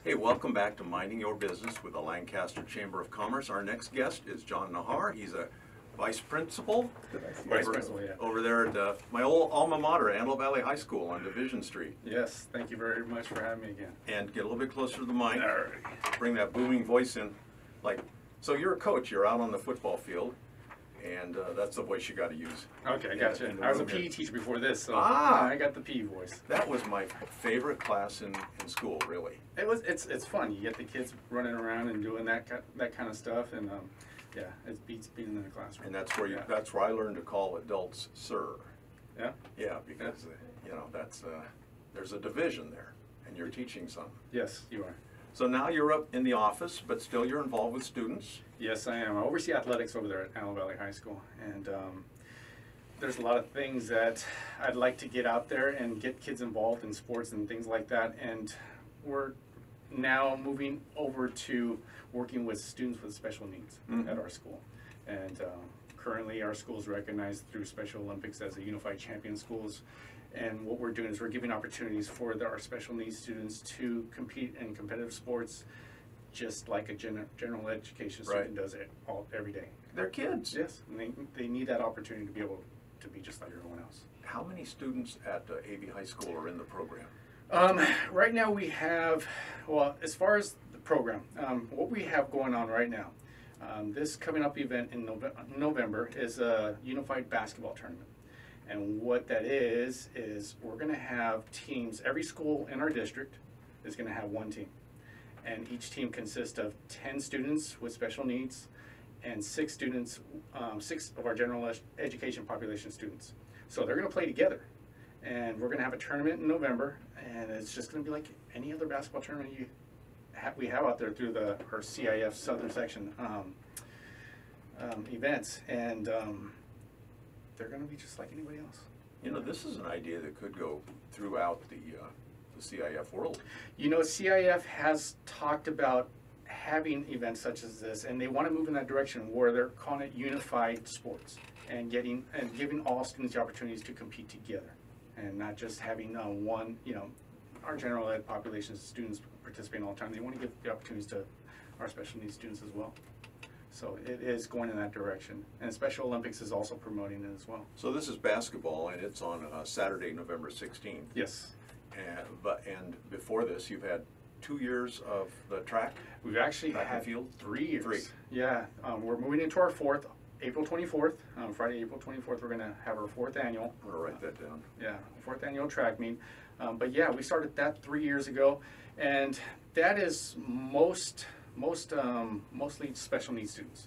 Hey, welcome back to Minding Your Business with the Lancaster Chamber of Commerce. Our next guest is John Nahar. He's a vice principal, Vice principal, yeah. over there at my old alma mater, Antelope Valley High School on Division Street. Yes, thank you very much for having me again. And get a little bit closer to the mic. All right. Bring that booming voice in. So you're a coach. You're out on the football field, and that's the voice you got to use. Okay, I in got you. the I was a room here. PE teacher before this, so Ah! I got the PE voice. That was my favorite class in school, really. It's fun. You get the kids running around and doing that kind of stuff, and yeah, it beats being in the classroom. And that's where Yeah. that's where I learned to call adults sir. Yeah. Yeah, because that's there's a division there, and you're teaching some. Yes, you are. So now you're up in the office, but still you're involved with students. Yes, I am. I oversee athletics over there at Antelope Valley High School, and there's a lot of things that I'd like to get out there and get kids involved in sports and things like that. And we're now moving over to working with students with special needs at our school. And currently our school is recognized through Special Olympics as a unified champion schools. And what we're doing is we're giving opportunities for our special needs students to compete in competitive sports just like a general education student does it every day. They're kids. Yes, and they need that opportunity to be able to be just like everyone else. How many students at AV High School are in the program? Right now we have, well, as far as the program, what we have going on right now, this coming up event in November is a unified basketball tournament. And what that is we're going to have teams, every school in our district is going to have one team. And each team consists of 10 students with special needs and 6 students, 6 of our general education population students. So they're going to play together. And we're going to have a tournament in November, and it's just going to be like any other basketball tournament we have out there through our CIF Southern Section events. And they're going to be just like anybody else. You know, this is an idea that could go throughout the CIF world. You know, CIF has talked about having events such as this, and they want to move in that direction where they're calling it unified sports and giving all students the opportunities to compete together, and not just having one. You know, our general ed population students participating all the time. They want to give the opportunities to our special needs students as well. So it is going in that direction, and Special Olympics is also promoting it as well. So this is basketball, and it's on Saturday, November 16th. Yes. And before this, you've had 2 years of the track. We've actually Track and had field? 3 years. 3. Yeah, we're moving into our 4th, April 24th. Friday, April 24th, we're going to have our 4th annual. I'm gonna write that down. Yeah, 4th annual track meet. But yeah, we started that 3 years ago, and that is mostly special needs students.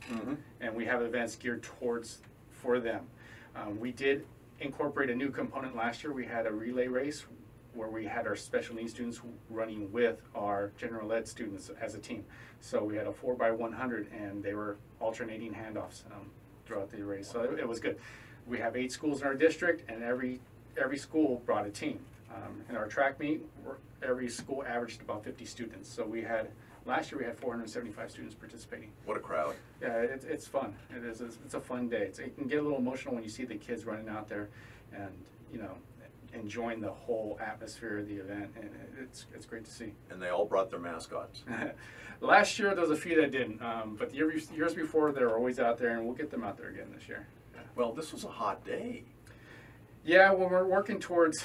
And we have events geared for them. We did incorporate a new component last year. We had a relay race where we had our special needs students running with our general ed students as a team. So we had a 4x100, and they were alternating handoffs throughout the race. So it was good. We have 8 schools in our district, and every school brought a team. In our track meet, every school averaged about 50 students. So last year we had 475 students participating. What a crowd. Yeah, it's fun. It's a fun day. It can get a little emotional when you see the kids running out there and, you know, enjoying the whole atmosphere of the event, and it's great to see. And they all brought their mascots. Last year there was a few that didn't, but the years before they were always out there, and we'll get them out there again this year. Yeah. Well, this was a hot day. Yeah, when we're working towards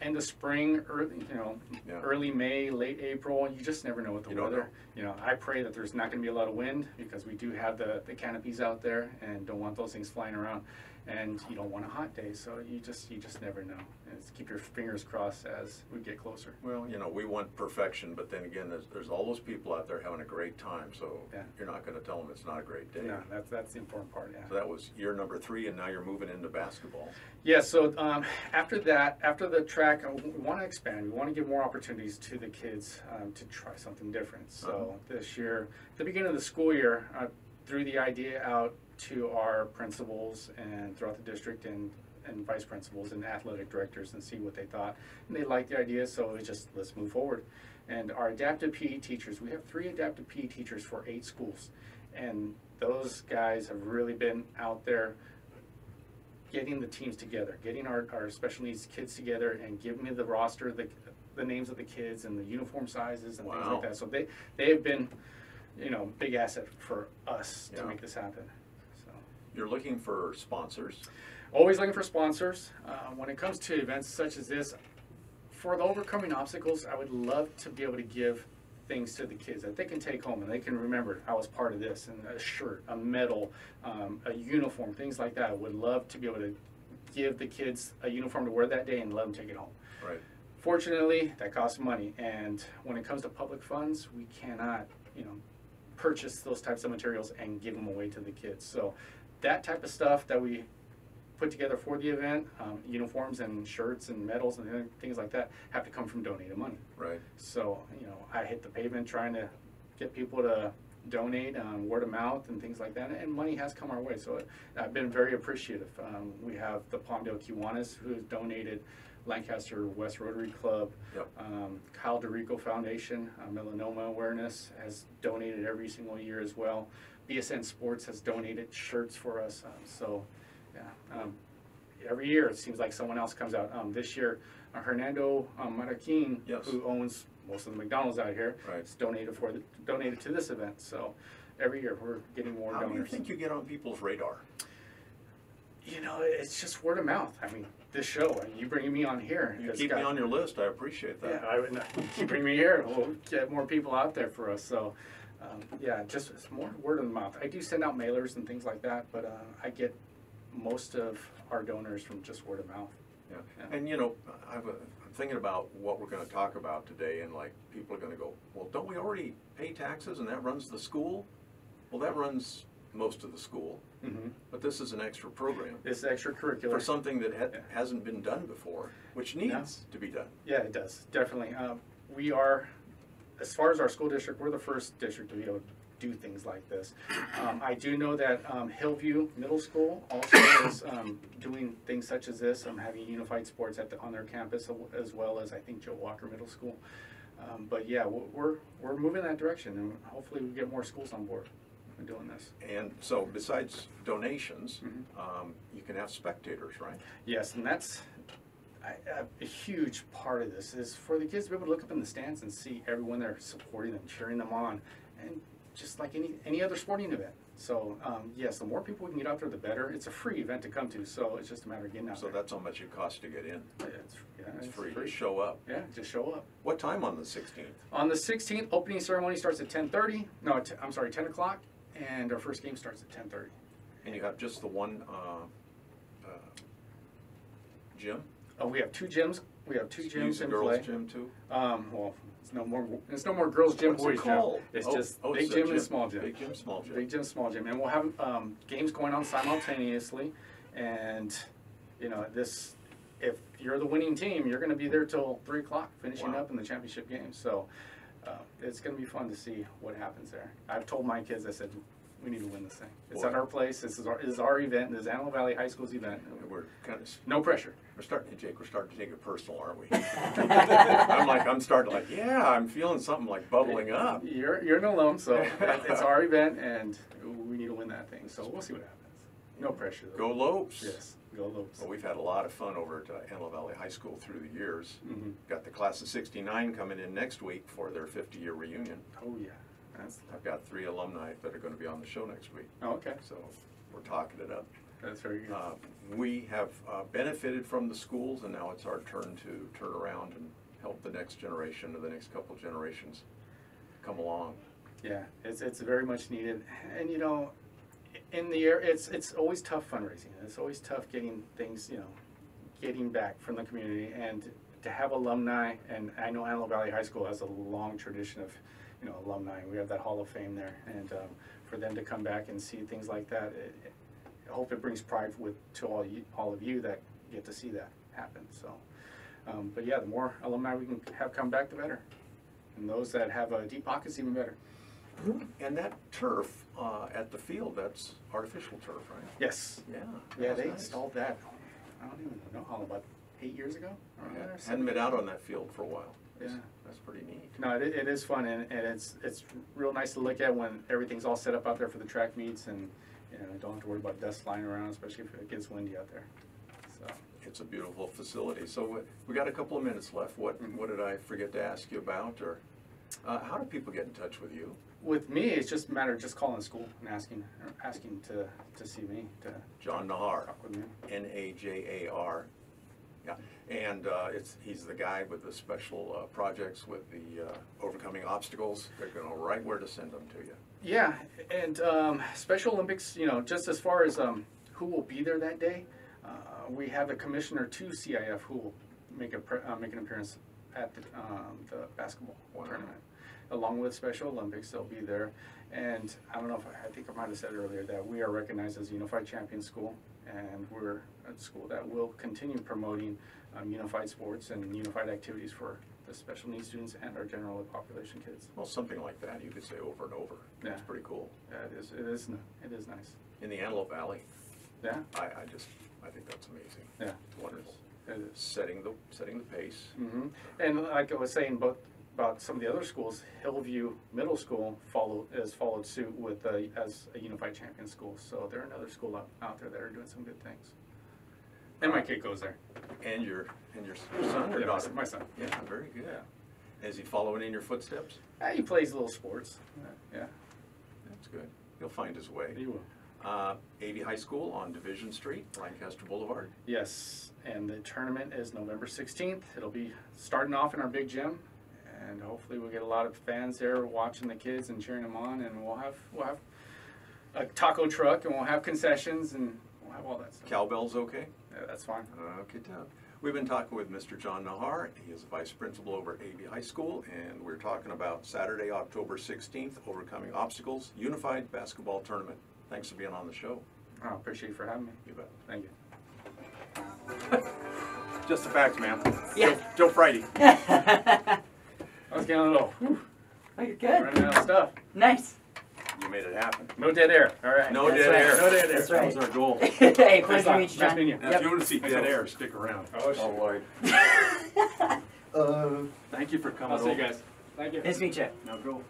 end of spring, early May, late April, you just never know with the weather. You know, I pray that there's not going to be a lot of wind, because we do have the canopies out there and don't want those things flying around. And you don't want a hot day, so you just never know. And keep your fingers crossed as we get closer. Well, you know, we want perfection, but then again, there's all those people out there having a great time, so you're not going to tell them it's not a great day. No, that's the important part, yeah. So that was year number 3, and now you're moving into basketball. Yeah, so after the track, we want to expand. We want to give more opportunities to the kids to try something different. So this year, at the beginning of the school year, I threw the idea out to our principals and throughout the district and vice principals and athletic directors and see what they thought. And they liked the idea, so it was just, let's move forward. And our adaptive PE teachers, we have 3 adaptive PE teachers for 8 schools. And those guys have really been out there getting the teams together, getting our special needs kids together, and giving me the roster, the names of the kids and the uniform sizes and things Wow. like that. So they have been, big asset for us to Yeah. make this happen. So You're looking for sponsors. always looking for sponsors. When it comes to events such as this, for the overcoming obstacles, I would love to be able to give things to the kids that they can take home and they can remember I was part of this, and a shirt, a medal, a uniform, things like that. I would love to be able to give the kids a uniform to wear that day and let them take it home. Right. Fortunately, that costs money, and when it comes to public funds, we cannot, purchase those types of materials and give them away to the kids. So that type of stuff that we put together for the event, uniforms and shirts and medals and other things like that, have to come from donated money. Right. So, I hit the pavement trying to get people to donate, word of mouth and things like that, and money has come our way. So I've been very appreciative. We have the Palmdale Kiwanis who has donated, Lancaster West Rotary Club, Yep. Kyle DeRico Foundation, Melanoma Awareness has donated every single year as well. BSN Sports has donated shirts for us. Every year it seems like someone else comes out. This year, Hernando Maraquin, Yes. who owns most of the McDonald's out here, Right. has donated to this event. So every year we're getting more How do you donors. think you get on people's radar? It's just word of mouth. I mean, this show, and you bringing me on here. You it's keep got- me on your list. I appreciate Yeah, that. keep bringing me here. We'll get more people out there for us. So, just it's more word of mouth. I do send out mailers and things like that, but I get most of our donors from just word of mouth. Yeah. Yeah. And I'm thinking about what we're going to talk about today, and like people are going to go, well, don't we already pay taxes and that runs the school? Well, that runs most of the school, Mm-hmm. but this is an extra program It's extracurricular. for something that Yeah. hasn't been done before, which needs to be done. Yeah, it does, definitely. We are, as far as our school district, we're the first district to be able to do things like this. I do know that Hillview Middle School also is doing things such as this, having unified sports on their campus, as well as I think Joe Walker Middle School. But yeah, we're moving that direction, and hopefully we get more schools on board in doing this. And so besides donations, Mm-hmm. you can have spectators, right? Yes, and that's a huge part of this is for the kids to be able to look up in the stands and see everyone there supporting them, cheering them on, and just like any other sporting event. So yes, the more people we can get out there, the better. It's a free event to come to, so it's just a matter of getting out So there. that's how much it costs to get in. It's It's free. Just show up. Yeah, just show up. What time on the 16th? On the 16th, opening ceremony starts at 10:30. No, I'm sorry, 10 o'clock, and our first game starts at 10:30. And you have just the one gym? Oh, we have two gyms. We have two Use gyms the in girls' play. gym too? Well, it's no more girls' gym, What's it boys' gym. called? It's Oh, just oh, big it's a gym and gym. small gym. Big gym, small gym. Big gym, small gym, and we'll have games going on simultaneously. And this, if you're the winning team, you're going to be there till 3 o'clock, finishing Wow. up in the championship game. So it's going to be fun to see what happens there. I've told my kids, I said, we need to win this thing. It's Boy. at our place. This is our event. This is Antelope Valley High School's event. We're kind of, No pressure. we're starting to take it personal, aren't we? I'm starting yeah, I'm feeling something like bubbling up. You're an alum, so it's our event, and we need to win that thing. So we'll see what happens. No pressure, though. Go Lopes. Yes, go Lopes. Well, we've had a lot of fun over at Antelope Valley High School through the years. Mhm. Got the class of '69 coming in next week for their 50-year reunion. Oh yeah, that's I've got 3 alumni that are going to be on the show next week, okay. so we're talking it up. That's very good. We have benefited from the schools, and now it's our turn to turn around and help the next generation or the next couple generations come along. Yeah, it's very much needed, and in the air, it's always tough fundraising. It's always tough getting things, getting back from the community, and to have alumni. And I know Antelope Valley High School has a long tradition of, alumni. We have that Hall of Fame there, and for them to come back and see things like that, I hope it brings pride to all of you that get to see that happen. So, but yeah, the more alumni we can have come back, the better. And those that have deep pockets, even better. And that turf at the field, that's artificial turf, right? Yes. Yeah. Yeah, that's they nice. installed that. I don't even know how, about 8 years ago. Around there, Hadn't been out on that field for a while. Yeah. That's pretty neat. No, it is fun, and it's real nice to look at when everything's all set up out there for the track meets, and don't have to worry about dust flying around, especially if it gets windy out there. So It's a beautiful facility. So we got a couple of minutes left. What did I forget to ask you about, or how do people get in touch with you? With me, it's just a matter of just calling the school and asking to see me, to John Nahar, talk with me. Najar. Yeah, and he's the guy with the special projects with the overcoming obstacles. They're going to know right where to send them to you. Yeah, and Special Olympics, you know, just as far as who will be there that day, we have a commissioner to CIF who will make an appearance at the basketball tournament. Along with Special Olympics, they'll be there. And I don't know if I think I might have said earlier that we are recognized as a Unified Champion School, and we're a school that will continue promoting unified sports and unified activities for the special needs students and our general population kids. Well, something like that you could say over and over. Yeah. It's pretty cool. Yeah, it is nice. In the Antelope Valley, Yeah, I think that's amazing. yeah. It's wonderful. It is. Setting the pace. Mm-hmm. And like I was saying about some of the other schools, Hillview Middle School has followed suit with as a Unified Champion School. So they're another school out there that are doing some good things. And my kid goes there. And your son or Yeah, daughter? my son. Yeah, very good. Yeah. Is he following in your footsteps? He plays little sports. Yeah, That's good. He'll find his way. he will. AV High School on Division Street, Lancaster Boulevard. Yes, and the tournament is November 16th. It'll be starting off in our big gym, and hopefully we'll get a lot of fans there watching the kids and cheering them on. And we'll have a taco truck, and we'll have concessions, and we'll have all that stuff. Cowbell's okay? Yeah, that's fine. Okay, Doug. We've been talking with Mr. John Nahar. He is the vice principal over at AV High School, and we're talking about Saturday, October 16th, Overcoming Obstacles, Unified Basketball Tournament. Thanks for being on the show. I appreciate you for having me. You bet. Thank you. Just the facts, man. Yeah. Joe Friday. I was getting a little Oh, you're good. running out of stuff. Nice. You made it happen. No dead air. All right. No That's dead right. air. No dead air. That's That right. was our goal. Hey, pleasure Nice to meet you, John. meeting you. Now, Yep. if you want to see dead air, stick around. Oh, shit. Lord. Thank you for coming I'll see you over. guys. Thank you. Nice to meet you. Now go.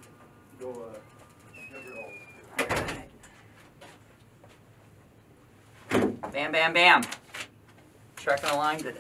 Bam, bam, bam. Trucking along today.